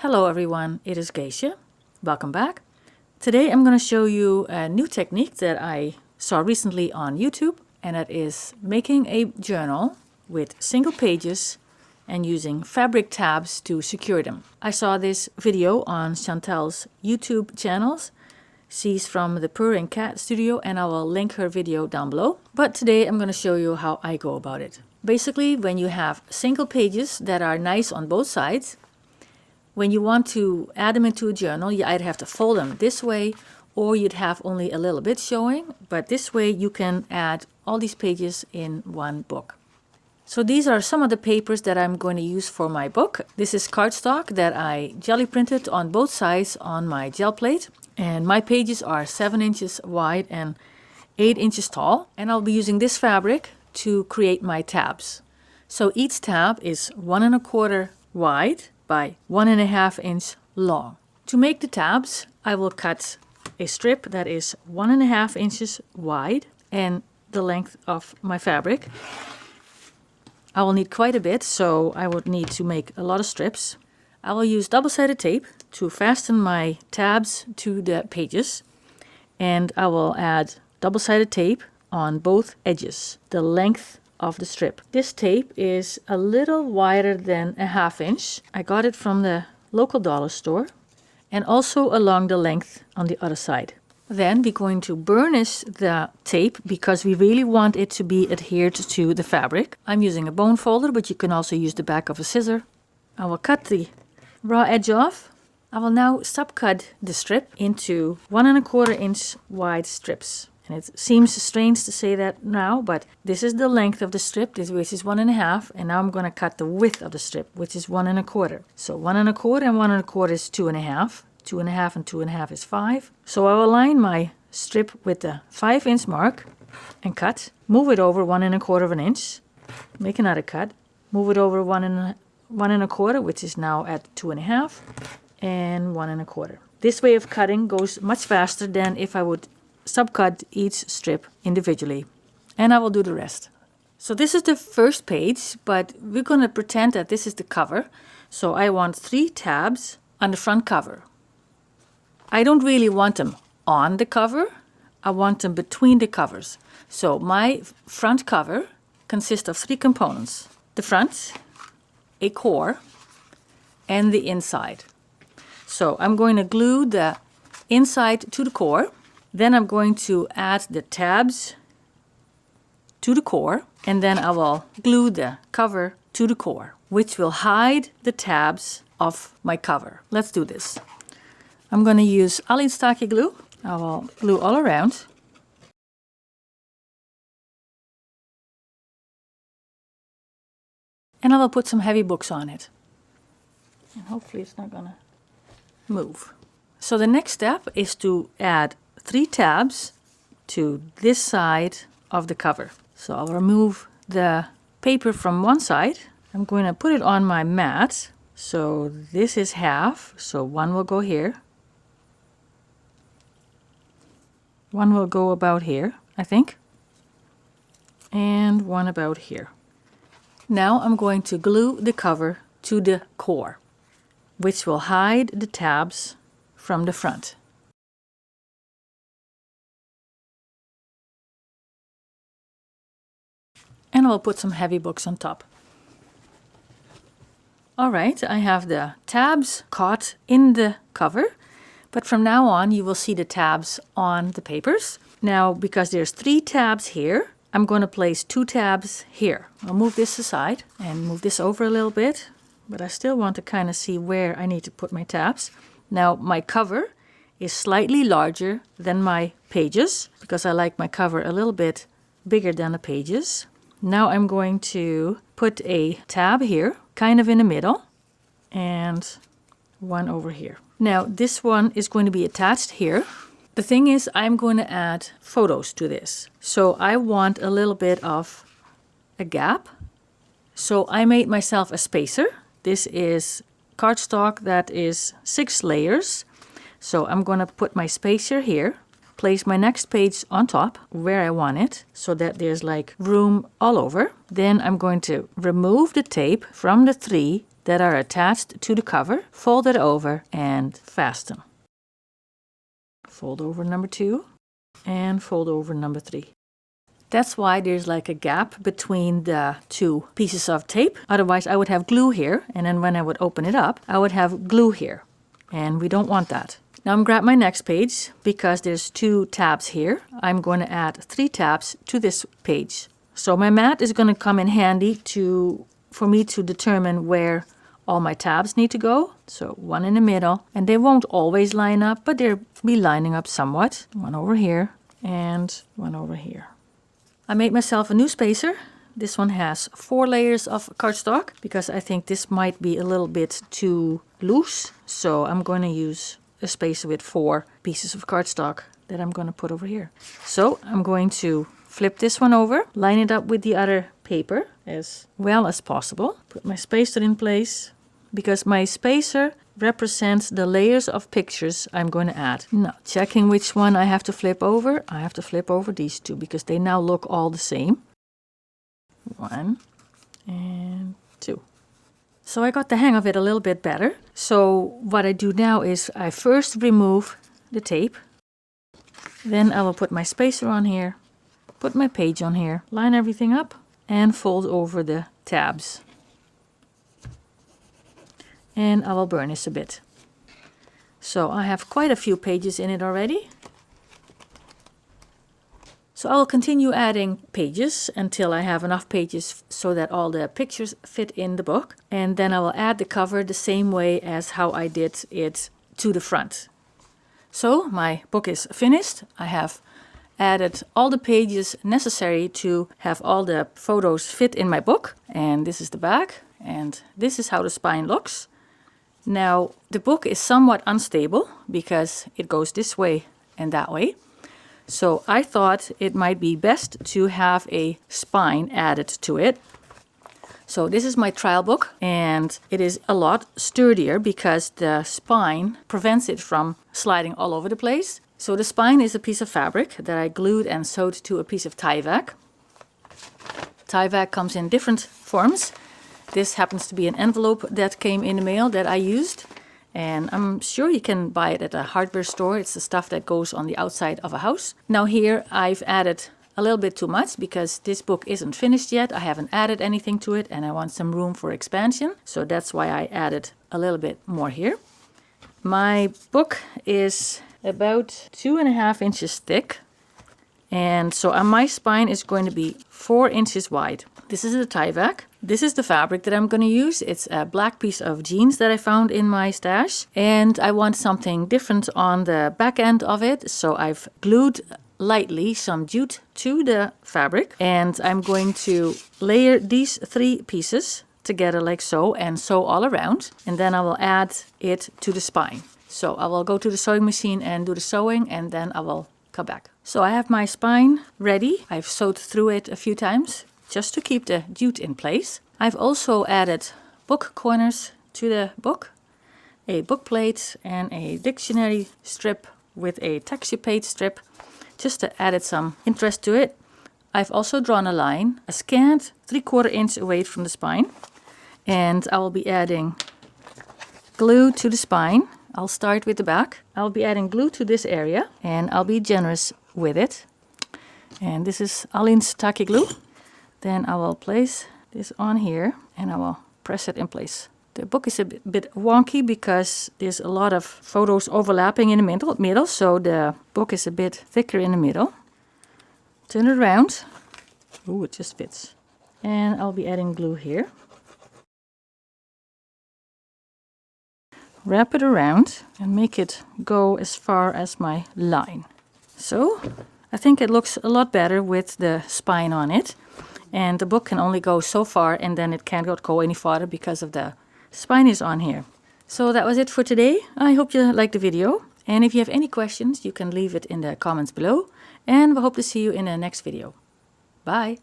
Hello everyone, it is Geisha. Welcome back. Today I'm going to show you a new technique that I saw recently on YouTube, and that is making a journal with single pages and using fabric tabs to secure them. I saw this video on Chantal's YouTube channels. She's from the PurringCatStudio, and I will link her video down below. But today I'm going to show you how I go about it. Basically, when you have single pages that are nice on both sides, when you want to add them into a journal, you either have to fold them this way or you'd have only a little bit showing, but this way you can add all these pages in one book. So these are some of the papers that I'm going to use for my book. This is cardstock that I jelly printed on both sides on my gel plate, and my pages are 7 inches wide and 8 inches tall, and I'll be using this fabric to create my tabs. So each tab is 1 1/4 wide by 1 1/2 inch long. To make the tabs, I will cut a strip that is 1 1/2 inches wide and the length of my fabric. I will need quite a bit, so I would need to make a lot of strips. I will use double-sided tape to fasten my tabs to the pages, and I will add double-sided tape on both edges, the length of the strip. This tape is a little wider than a 1/2 inch. I got it from the local dollar store, and also along the length on the other side. Then we're going to burnish the tape because we really want it to be adhered to the fabric. I'm using a bone folder, but you can also use the back of a scissor. I will cut the raw edge off. I will now subcut the strip into 1 1/4 inch wide strips. And it seems strange to say that now, but this is the length of the strip, which is 1 1/2, and now I'm going to cut the width of the strip, which is 1 1/4. So 1 1/4 and 1 1/4 is 2 1/2. 2 1/2 and 2 1/2 is 5. So I will line my strip with the 5 inch mark and cut. Move it over 1 1/4 of an inch. Make another cut. Move it over 1 1/4, which is now at 2 1/2, and 1 1/4. This way of cutting goes much faster than if I would subcut each strip individually, and I will do the rest. So this is the first page, but we're going to pretend that this is the cover. So I want 3 tabs on the front cover. I don't really want them on the cover, I want them between the covers. So my front cover consists of 3 components: the front, a core, and the inside. So I'm going to glue the inside to the core. Then I'm going to add the tabs to the core, and then I will glue the cover to the core, which will hide the tabs of my cover. Let's do this. I'm going to use Allinstake glue. I will glue all around. And I will put some heavy books on it. And hopefully it's not going to move. So the next step is to add 3 tabs to this side of the cover. So I'll remove the paper from one side. I'm going to put it on my mat. So this is half, so 1 will go here. 1 will go about here, I think. And 1 about here. Now I'm going to glue the cover to the core, which will hide the tabs from the front. And I'll put some heavy books on top. Alright, I have the tabs caught in the cover, but from now on you will see the tabs on the papers. Now, because there's 3 tabs here, I'm going to place 2 tabs here. I'll move this aside and move this over a little bit, but I still want to kind of see where I need to put my tabs. Now, my cover is slightly larger than my pages, because I like my cover a little bit bigger than the pages. Now I'm going to put a tab here, kind of in the middle, and 1 over here. Now this one is going to be attached here. The thing is, I'm going to add photos to this. So I want a little bit of a gap. So I made myself a spacer. This is cardstock that is 6 layers. So I'm going to put my spacer here. Place my next page on top where I want it, so that there's like room all over. Then I'm going to remove the tape from the 3 that are attached to the cover, fold it over and fasten. Fold over number 2 and fold over number 3. That's why there's like a gap between the 2 pieces of tape. Otherwise I would have glue here, and then when I would open it up, I would have glue here. And we don't want that. Now I'm grab my next page, because there's 2 tabs here. I'm going to add 3 tabs to this page. So my mat is going to come in handy for me to determine where all my tabs need to go. So 1 in the middle, and they won't always line up, but they'll be lining up somewhat. 1 over here and 1 over here. I made myself a new spacer. This one has 4 layers of cardstock, because I think this might be a little bit too loose. So I'm going to use a spacer with 4 pieces of cardstock that I'm going to put over here. So I'm going to flip this one over, line it up with the other paper as well as possible. Put my spacer in place, because my spacer represents the layers of pictures I'm going to add. Now, checking which one I have to flip over. I have to flip over these 2, because they now look all the same. 1 and 2. So I got the hang of it a little bit better. So what I do now is I first remove the tape. Then I will put my spacer on here, put my page on here, line everything up, and fold over the tabs. And I will burnish a bit. So I have quite a few pages in it already. So I will continue adding pages until I have enough pages so that all the pictures fit in the book. And then I will add the cover the same way as how I did it to the front. So my book is finished. I have added all the pages necessary to have all the photos fit in my book. And this is the back, and this is how the spine looks. Now the book is somewhat unstable because it goes this way and that way. So I thought it might be best to have a spine added to it. So this is my trial book, and it is a lot sturdier because the spine prevents it from sliding all over the place. So the spine is a piece of fabric that I glued and sewed to a piece of Tyvek. Tyvek comes in different forms. This happens to be an envelope that came in the mail that I used. And I'm sure you can buy it at a hardware store. It's the stuff that goes on the outside of a house. Now here I've added a little bit too much because this book isn't finished yet. I haven't added anything to it and I want some room for expansion. So that's why I added a little bit more here. My book is about 2.5 inches thick. And so my spine is going to be 4 inches wide. This is the Tyvek. This is the fabric that I'm going to use. It's a black piece of jeans that I found in my stash. And I want something different on the back end of it. So I've glued lightly some jute to the fabric. And I'm going to layer these 3 pieces together like so and sew all around. And then I will add it to the spine. So I will go to the sewing machine and do the sewing, and then I will come back. So I have my spine ready. I've sewed through it a few times just to keep the jute in place. I've also added book corners to the book, a book plate and a dictionary strip with a texture page strip, just to add some interest to it. I've also drawn a line, a scant 3/4 inch away from the spine, and I will be adding glue to the spine. I'll start with the back. I'll be adding glue to this area, and I'll be generous with it. And this is Aline's tacky glue. Then I will place this on here, and I will press it in place. The book is a bit wonky because there's a lot of photos overlapping in the middle, so the book is a bit thicker in the middle. Turn it around. Ooh, it just fits. And I'll be adding glue here. Wrap it around and make it go as far as my line. So I think it looks a lot better with the spine on it. And the book can only go so far, and then it can't go any farther because of the spine is on here. So that was it for today. I hope you liked the video. And if you have any questions, you can leave it in the comments below. And we hope to see you in the next video. Bye!